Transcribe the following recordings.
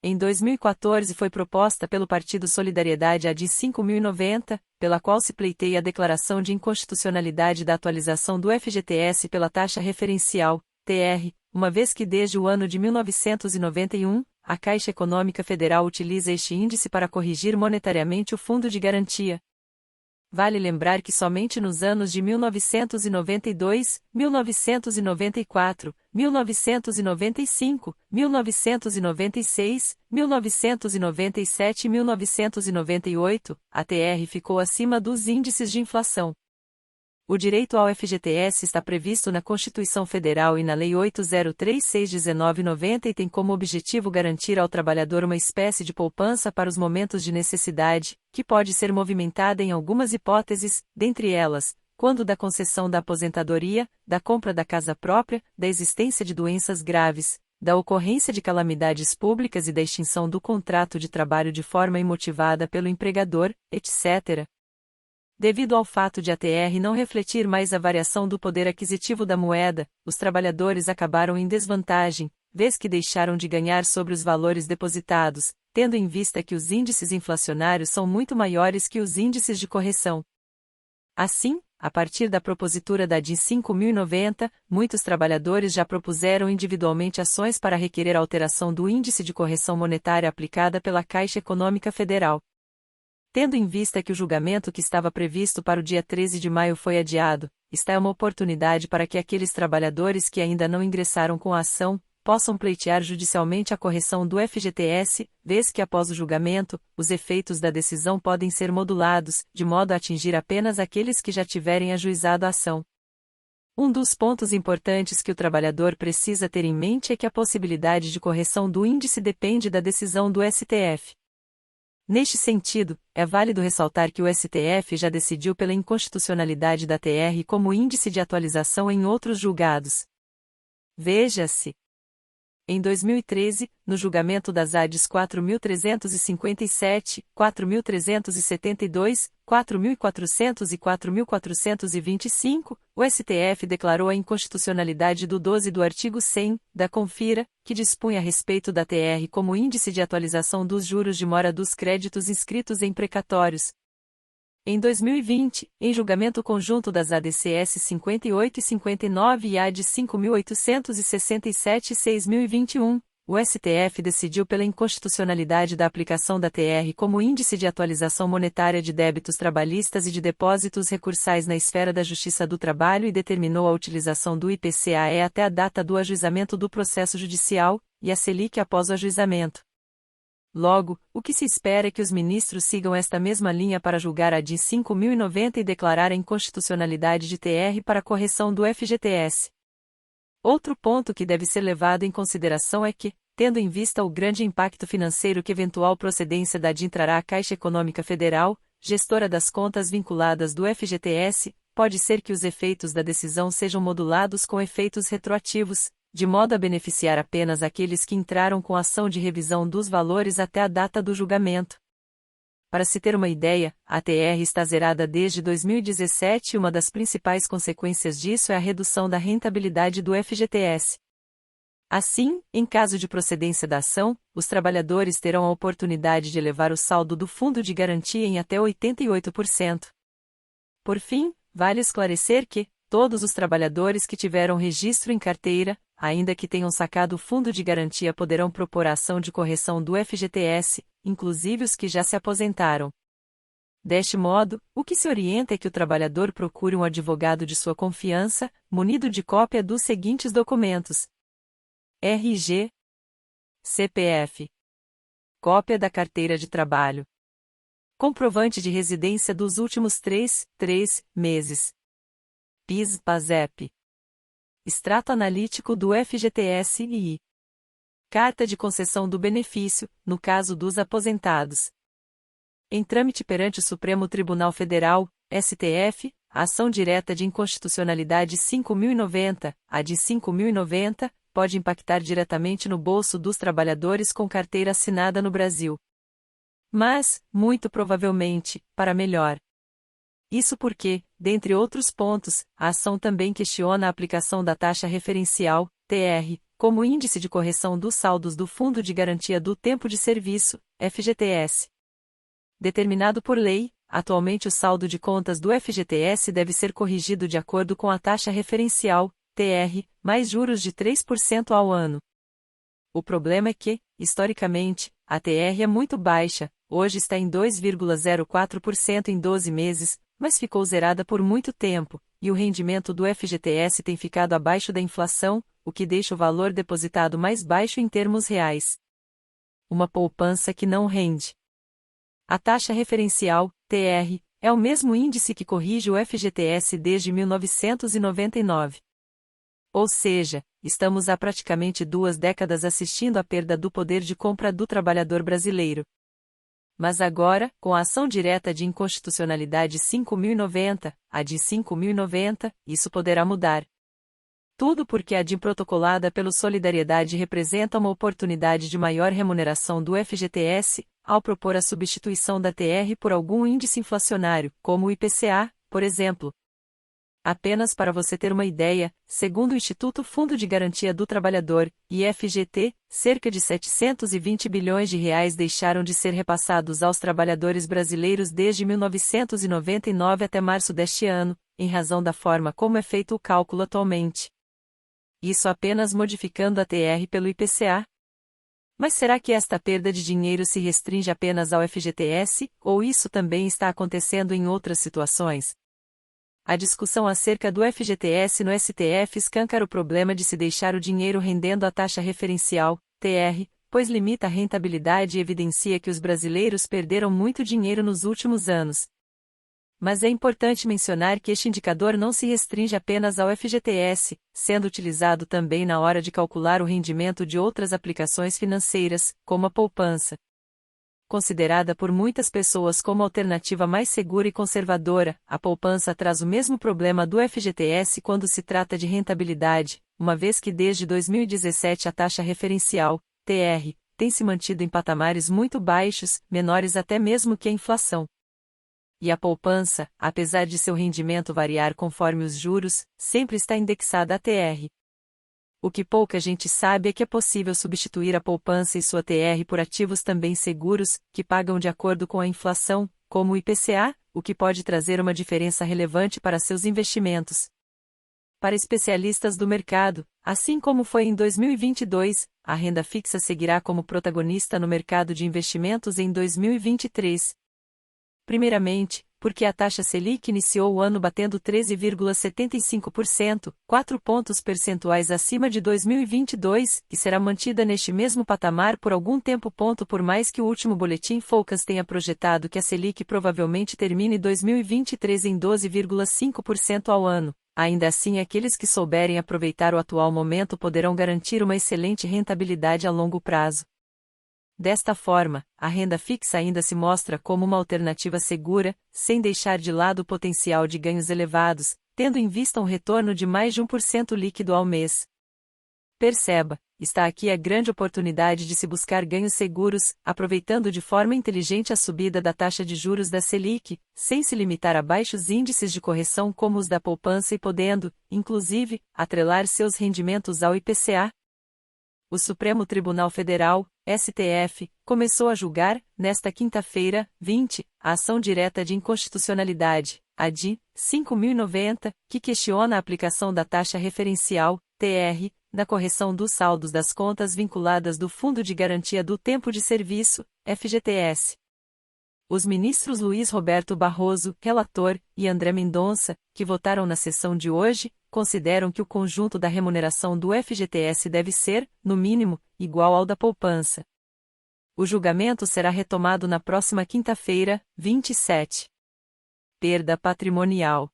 Em 2014 foi proposta pelo Partido Solidariedade a DI 5.090, pela qual se pleiteia a declaração de inconstitucionalidade da atualização do FGTS pela taxa referencial, TR, uma vez que desde o ano de 1991, a Caixa Econômica Federal utiliza este índice para corrigir monetariamente o Fundo de Garantia. Vale lembrar que somente nos anos de 1992, 1994, 1995, 1996, 1997 e 1998, a TR ficou acima dos índices de inflação. O direito ao FGTS está previsto na Constituição Federal e na Lei 8036/1990 e tem como objetivo garantir ao trabalhador uma espécie de poupança para os momentos de necessidade, que pode ser movimentada em algumas hipóteses, dentre elas, quando da concessão da aposentadoria, da compra da casa própria, da existência de doenças graves, da ocorrência de calamidades públicas e da extinção do contrato de trabalho de forma imotivada pelo empregador, etc. Devido ao fato de a TR não refletir mais a variação do poder aquisitivo da moeda, os trabalhadores acabaram em desvantagem, vez que deixaram de ganhar sobre os valores depositados, tendo em vista que os índices inflacionários são muito maiores que os índices de correção. Assim, a partir da propositura da DI 5.090, muitos trabalhadores já propuseram individualmente ações para requerer alteração do índice de correção monetária aplicada pela Caixa Econômica Federal. Tendo em vista que o julgamento que estava previsto para o dia 13 de maio foi adiado, esta é uma oportunidade para que aqueles trabalhadores que ainda não ingressaram com a ação, possam pleitear judicialmente a correção do FGTS, vez que após o julgamento, os efeitos da decisão podem ser modulados, de modo a atingir apenas aqueles que já tiverem ajuizado a ação. Um dos pontos importantes que o trabalhador precisa ter em mente é que a possibilidade de correção do índice depende da decisão do STF. Neste sentido, é válido ressaltar que o STF já decidiu pela inconstitucionalidade da TR como índice de atualização em outros julgados. Veja-se. Em 2013, no julgamento das ADs 4.357, 4.372, 4.400 e 4.425, o STF declarou a inconstitucionalidade do 12 do artigo 100, da Confira, que dispunha a respeito da TR como índice de atualização dos juros de mora dos créditos inscritos em precatórios. Em 2020, em julgamento conjunto das ADCS 58 e 59 e AD 5.867 e 6.021, o STF decidiu pela inconstitucionalidade da aplicação da TR como índice de atualização monetária de débitos trabalhistas e de depósitos recursais na esfera da Justiça do Trabalho e determinou a utilização do IPCAE até a data do ajuizamento do processo judicial, e a Selic após o ajuizamento. Logo, o que se espera é que os ministros sigam esta mesma linha para julgar a DI 5.090 e declarar a inconstitucionalidade de TR para a correção do FGTS. Outro ponto que deve ser levado em consideração é que, tendo em vista o grande impacto financeiro que eventual procedência da DI trará à Caixa Econômica Federal, gestora das contas vinculadas do FGTS, pode ser que os efeitos da decisão sejam modulados com efeitos retroativos, de modo a beneficiar apenas aqueles que entraram com ação de revisão dos valores até a data do julgamento. Para se ter uma ideia, a TR está zerada desde 2017 e uma das principais consequências disso é a redução da rentabilidade do FGTS. Assim, em caso de procedência da ação, os trabalhadores terão a oportunidade de elevar o saldo do fundo de garantia em até 88%. Por fim, vale esclarecer que, todos os trabalhadores que tiveram registro em carteira, ainda que tenham sacado o fundo de garantia, poderão propor a ação de correção do FGTS, inclusive os que já se aposentaram. Deste modo, o que se orienta é que o trabalhador procure um advogado de sua confiança, munido de cópia dos seguintes documentos: RG, CPF, cópia da carteira de trabalho, comprovante de residência dos últimos 3 meses, PIS/PASEP, extrato analítico do FGTS e carta de concessão do benefício, no caso dos aposentados. Em trâmite perante o Supremo Tribunal Federal, STF, a ação direta de inconstitucionalidade 5.090, a de 5.090, pode impactar diretamente no bolso dos trabalhadores com carteira assinada no Brasil. Mas, muito provavelmente, para melhor. Isso porque, dentre outros pontos, a ação também questiona a aplicação da taxa referencial, TR, como Índice de Correção dos Saldos do Fundo de Garantia do Tempo de Serviço, FGTS. Determinado por lei, atualmente o saldo de contas do FGTS deve ser corrigido de acordo com a taxa referencial, TR, mais juros de 3% ao ano. O problema é que, historicamente, a TR é muito baixa, hoje está em 2,04% em 12 meses, mas ficou zerada por muito tempo, e o rendimento do FGTS tem ficado abaixo da inflação, o que deixa o valor depositado mais baixo em termos reais. Uma poupança que não rende. A taxa referencial, TR, é o mesmo índice que corrige o FGTS desde 1999. Ou seja, estamos há praticamente 2 décadas assistindo à perda do poder de compra do trabalhador brasileiro. Mas agora, com a ação direta de inconstitucionalidade 5.090, a DIN 5.090, isso poderá mudar. Tudo porque a DIN protocolada pelo Solidariedade representa uma oportunidade de maior remuneração do FGTS, ao propor a substituição da TR por algum índice inflacionário, como o IPCA, por exemplo. Apenas para você ter uma ideia, segundo o Instituto Fundo de Garantia do Trabalhador, IFGT, cerca de 720 bilhões de reais deixaram de ser repassados aos trabalhadores brasileiros desde 1999 até março deste ano, em razão da forma como é feito o cálculo atualmente. Isso apenas modificando a TR pelo IPCA. Mas será que esta perda de dinheiro se restringe apenas ao FGTS, ou isso também está acontecendo em outras situações? A discussão acerca do FGTS no STF escancara o problema de se deixar o dinheiro rendendo a taxa referencial, TR, pois limita a rentabilidade e evidencia que os brasileiros perderam muito dinheiro nos últimos anos. Mas é importante mencionar que este indicador não se restringe apenas ao FGTS, sendo utilizado também na hora de calcular o rendimento de outras aplicações financeiras, como a poupança. Considerada por muitas pessoas como a alternativa mais segura e conservadora, a poupança traz o mesmo problema do FGTS quando se trata de rentabilidade, uma vez que desde 2017 a taxa referencial, TR, tem se mantido em patamares muito baixos, menores até mesmo que a inflação. E a poupança, apesar de seu rendimento variar conforme os juros, sempre está indexada à TR. O que pouca gente sabe é que é possível substituir a poupança e sua TR por ativos também seguros, que pagam de acordo com a inflação, como o IPCA, o que pode trazer uma diferença relevante para seus investimentos. Para especialistas do mercado, assim como foi em 2022, a renda fixa seguirá como protagonista no mercado de investimentos em 2023. Primeiramente, porque a taxa Selic iniciou o ano batendo 13,75%, 4 pontos percentuais acima de 2022, e será mantida neste mesmo patamar por algum tempo. Por mais que o último boletim Focus tenha projetado que a Selic provavelmente termine 2023 em 12,5% ao ano, ainda assim aqueles que souberem aproveitar o atual momento poderão garantir uma excelente rentabilidade a longo prazo. Desta forma, a renda fixa ainda se mostra como uma alternativa segura, sem deixar de lado o potencial de ganhos elevados, tendo em vista um retorno de mais de 1% líquido ao mês. Perceba, está aqui a grande oportunidade de se buscar ganhos seguros, aproveitando de forma inteligente a subida da taxa de juros da Selic, sem se limitar a baixos índices de correção como os da poupança e podendo, inclusive, atrelar seus rendimentos ao IPCA. O Supremo Tribunal Federal, STF, começou a julgar, nesta quinta-feira, 20, a ação direta de inconstitucionalidade, a DIN 5.090, que questiona a aplicação da taxa referencial, TR, na correção dos saldos das contas vinculadas do Fundo de Garantia do Tempo de Serviço, FGTS. Os ministros Luiz Roberto Barroso, relator, e André Mendonça, que votaram na sessão de hoje, consideram que o conjunto da remuneração do FGTS deve ser, no mínimo, igual ao da poupança. O julgamento será retomado na próxima quinta-feira, 27. Perda patrimonial.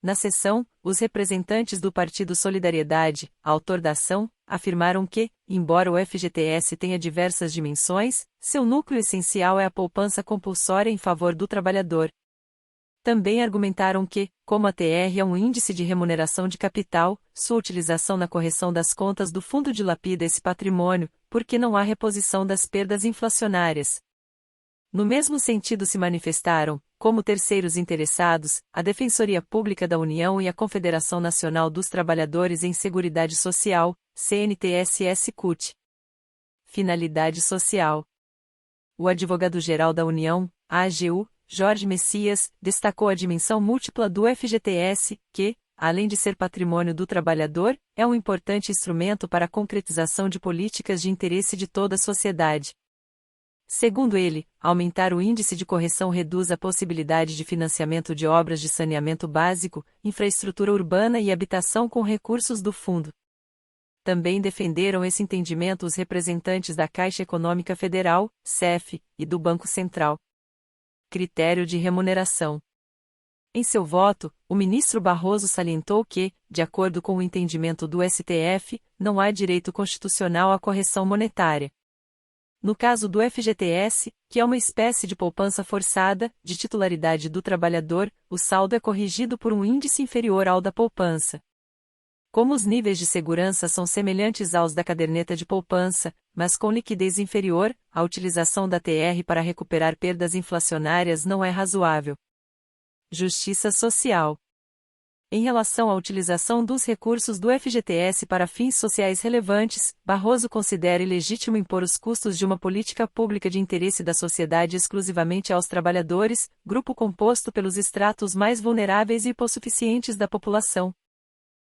Na sessão, os representantes do Partido Solidariedade, autor da ação, afirmaram que, embora o FGTS tenha diversas dimensões, seu núcleo essencial é a poupança compulsória em favor do trabalhador. Também argumentaram que, como a TR é um índice de remuneração de capital, sua utilização na correção das contas do fundo dilapida esse patrimônio, porque não há reposição das perdas inflacionárias. No mesmo sentido se manifestaram, como terceiros interessados, a Defensoria Pública da União e a Confederação Nacional dos Trabalhadores em Seguridade Social, CNTS-CUT. Finalidade social. O Advogado-Geral da União, AGU, Jorge Messias, destacou a dimensão múltipla do FGTS, que, além de ser patrimônio do trabalhador, é um importante instrumento para a concretização de políticas de interesse de toda a sociedade. Segundo ele, aumentar o índice de correção reduz a possibilidade de financiamento de obras de saneamento básico, infraestrutura urbana e habitação com recursos do fundo. Também defenderam esse entendimento os representantes da Caixa Econômica Federal, CEF, e do Banco Central. Critério de remuneração. Em seu voto, o ministro Barroso salientou que, de acordo com o entendimento do STF, não há direito constitucional à correção monetária. No caso do FGTS, que é uma espécie de poupança forçada, de titularidade do trabalhador, o saldo é corrigido por um índice inferior ao da poupança. Como os níveis de segurança são semelhantes aos da caderneta de poupança, mas com liquidez inferior, a utilização da TR para recuperar perdas inflacionárias não é razoável. Justiça social. Em relação à utilização dos recursos do FGTS para fins sociais relevantes, Barroso considera ilegítimo impor os custos de uma política pública de interesse da sociedade exclusivamente aos trabalhadores, grupo composto pelos estratos mais vulneráveis e hipossuficientes da população.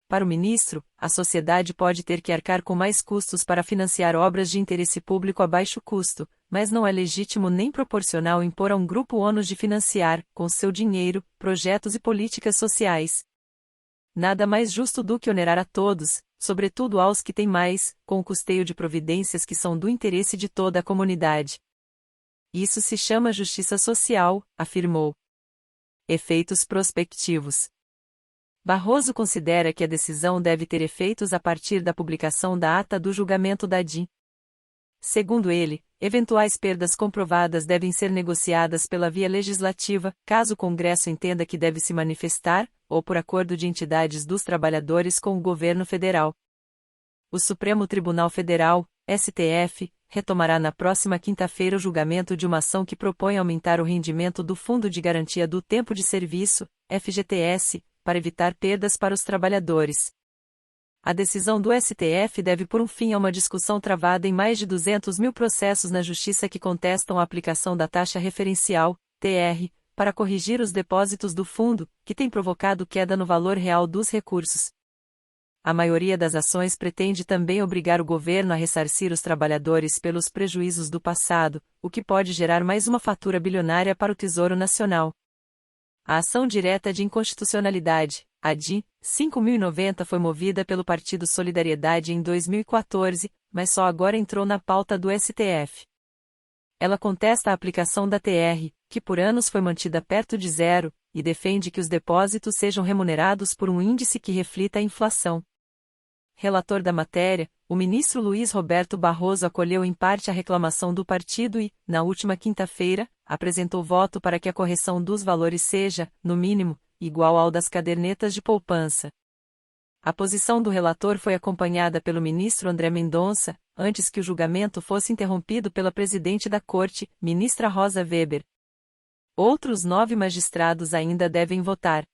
Para o ministro, a sociedade pode ter que arcar com mais custos para financiar obras de interesse público a baixo custo, mas não é legítimo nem proporcional impor a um grupo ônus de financiar, com seu dinheiro, projetos e políticas sociais. Nada mais justo do que onerar a todos, sobretudo aos que têm mais, com o custeio de providências que são do interesse de toda a comunidade. Isso se chama justiça social, afirmou. Efeitos prospectivos. Barroso considera que a decisão deve ter efeitos a partir da publicação da ata do julgamento da DIN. Segundo ele, eventuais perdas comprovadas devem ser negociadas pela via legislativa, caso o Congresso entenda que deve se manifestar, ou por acordo de entidades dos trabalhadores com o governo federal. O Supremo Tribunal Federal, STF, retomará na próxima quinta-feira o julgamento de uma ação que propõe aumentar o rendimento do Fundo de Garantia do Tempo de Serviço, FGTS, para evitar perdas para os trabalhadores. A decisão do STF deve pôr um fim a uma discussão travada em mais de 200 mil processos na Justiça que contestam a aplicação da taxa referencial, TR, para corrigir os depósitos do fundo, que tem provocado queda no valor real dos recursos. A maioria das ações pretende também obrigar o governo a ressarcir os trabalhadores pelos prejuízos do passado, o que pode gerar mais uma fatura bilionária para o Tesouro Nacional. A ação direta de inconstitucionalidade, a DIN, 5.090 foi movida pelo Partido Solidariedade em 2014, mas só agora entrou na pauta do STF. Ela contesta a aplicação da TR, que por anos foi mantida perto de zero, e defende que os depósitos sejam remunerados por um índice que reflita a inflação. Relator da matéria, o ministro Luiz Roberto Barroso acolheu em parte a reclamação do partido e, na última quinta-feira, apresentou voto para que a correção dos valores seja, no mínimo, igual ao das cadernetas de poupança. A posição do relator foi acompanhada pelo ministro André Mendonça, antes que o julgamento fosse interrompido pela presidente da Corte, ministra Rosa Weber. Outros 9 magistrados ainda devem votar.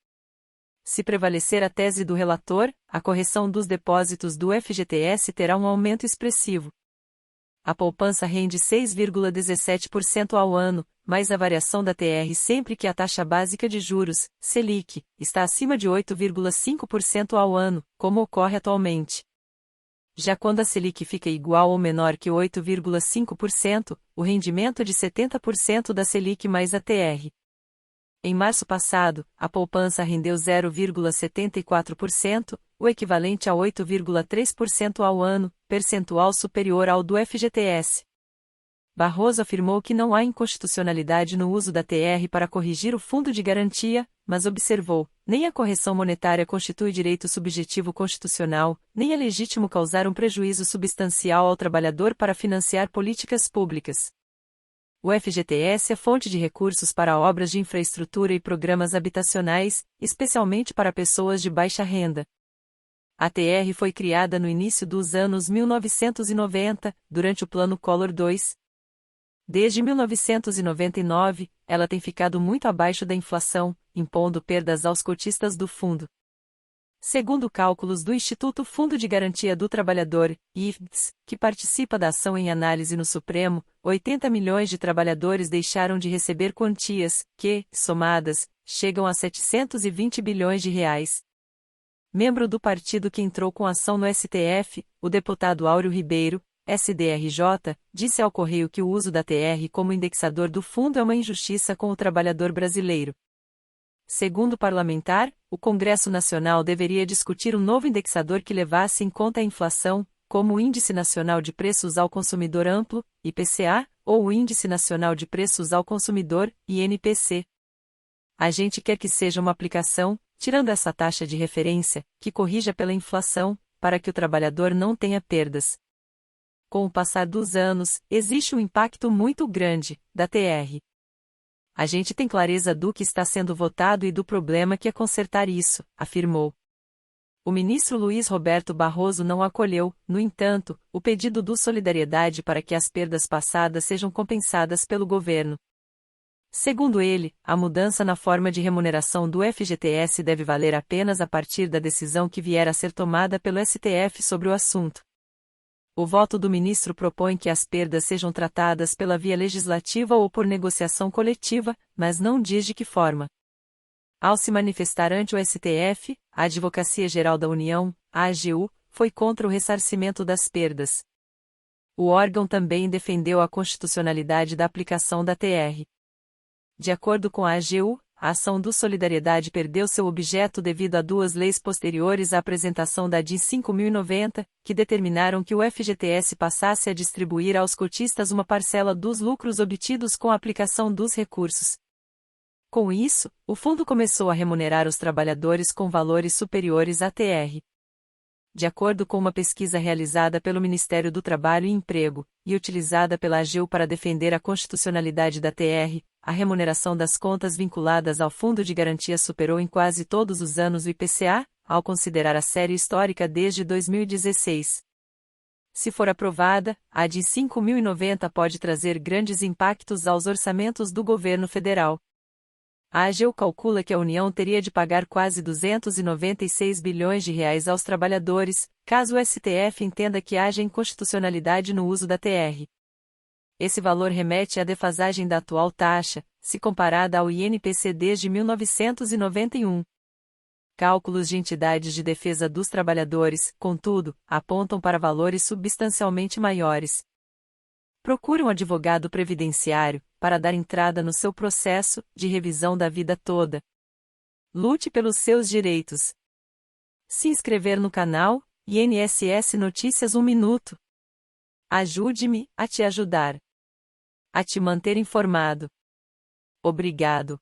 Se prevalecer a tese do relator, a correção dos depósitos do FGTS terá um aumento expressivo. A poupança rende 6,17% ao ano, mais a variação da TR sempre que a taxa básica de juros, Selic, está acima de 8,5% ao ano, como ocorre atualmente. Já quando a Selic fica igual ou menor que 8,5%, o rendimento é de 70% da Selic mais a TR. Em março passado, a poupança rendeu 0,74%, o equivalente a 8,3% ao ano, percentual superior ao do FGTS. Barroso afirmou que não há inconstitucionalidade no uso da TR para corrigir o fundo de garantia, mas observou: nem a correção monetária constitui direito subjetivo constitucional, nem é legítimo causar um prejuízo substancial ao trabalhador para financiar políticas públicas. O FGTS é fonte de recursos para obras de infraestrutura e programas habitacionais, especialmente para pessoas de baixa renda. A TR foi criada no início dos anos 1990, durante o Plano Collor II. Desde 1999, ela tem ficado muito abaixo da inflação, impondo perdas aos cotistas do fundo. Segundo cálculos do Instituto Fundo de Garantia do Trabalhador, IFGS, que participa da ação em análise no Supremo, 80 milhões de trabalhadores deixaram de receber quantias, que, somadas, chegam a 720 bilhões de reais. Membro do partido que entrou com ação no STF, o deputado Áureo Ribeiro, SDRJ, disse ao Correio que o uso da TR como indexador do fundo é uma injustiça com o trabalhador brasileiro. Segundo o parlamentar, o Congresso Nacional deveria discutir um novo indexador que levasse em conta a inflação, como o Índice Nacional de Preços ao Consumidor Amplo, IPCA, ou o Índice Nacional de Preços ao Consumidor, INPC. A gente quer que seja uma aplicação, tirando essa taxa de referência, que corrija pela inflação, para que o trabalhador não tenha perdas. Com o passar dos anos, existe um impacto muito grande, da TR. A gente tem clareza do que está sendo votado e do problema que é consertar isso, afirmou. O ministro Luiz Roberto Barroso não acolheu, no entanto, o pedido do Solidariedade para que as perdas passadas sejam compensadas pelo governo. Segundo ele, a mudança na forma de remuneração do FGTS deve valer apenas a partir da decisão que vier a ser tomada pelo STF sobre o assunto. O voto do ministro propõe que as perdas sejam tratadas pela via legislativa ou por negociação coletiva, mas não diz de que forma. Ao se manifestar ante o STF, a Advocacia Geral da União, a AGU, foi contra o ressarcimento das perdas. O órgão também defendeu a constitucionalidade da aplicação da TR. De acordo com a AGU, a ação do Solidariedade perdeu seu objeto devido a duas leis posteriores à apresentação da DIN 5.090, que determinaram que o FGTS passasse a distribuir aos cotistas uma parcela dos lucros obtidos com a aplicação dos recursos. Com isso, o fundo começou a remunerar os trabalhadores com valores superiores à TR. De acordo com uma pesquisa realizada pelo Ministério do Trabalho e Emprego, e utilizada pela AGU para defender a constitucionalidade da TR, a remuneração das contas vinculadas ao Fundo de Garantia superou em quase todos os anos o IPCA, ao considerar a série histórica desde 2016. Se for aprovada, a DIN 5.090 pode trazer grandes impactos aos orçamentos do governo federal. A AGU calcula que a União teria de pagar quase 296 bilhões de reais aos trabalhadores, caso o STF entenda que haja inconstitucionalidade no uso da TR. Esse valor remete à defasagem da atual taxa, se comparada ao INPC desde 1991. Cálculos de entidades de defesa dos trabalhadores, contudo, apontam para valores substancialmente maiores. Procure um advogado previdenciário, para dar entrada no seu processo de revisão da vida toda. Lute pelos seus direitos. Se inscrever no canal, INSS Notícias 1 minuto. Ajude-me a te ajudar. A te manter informado. Obrigado.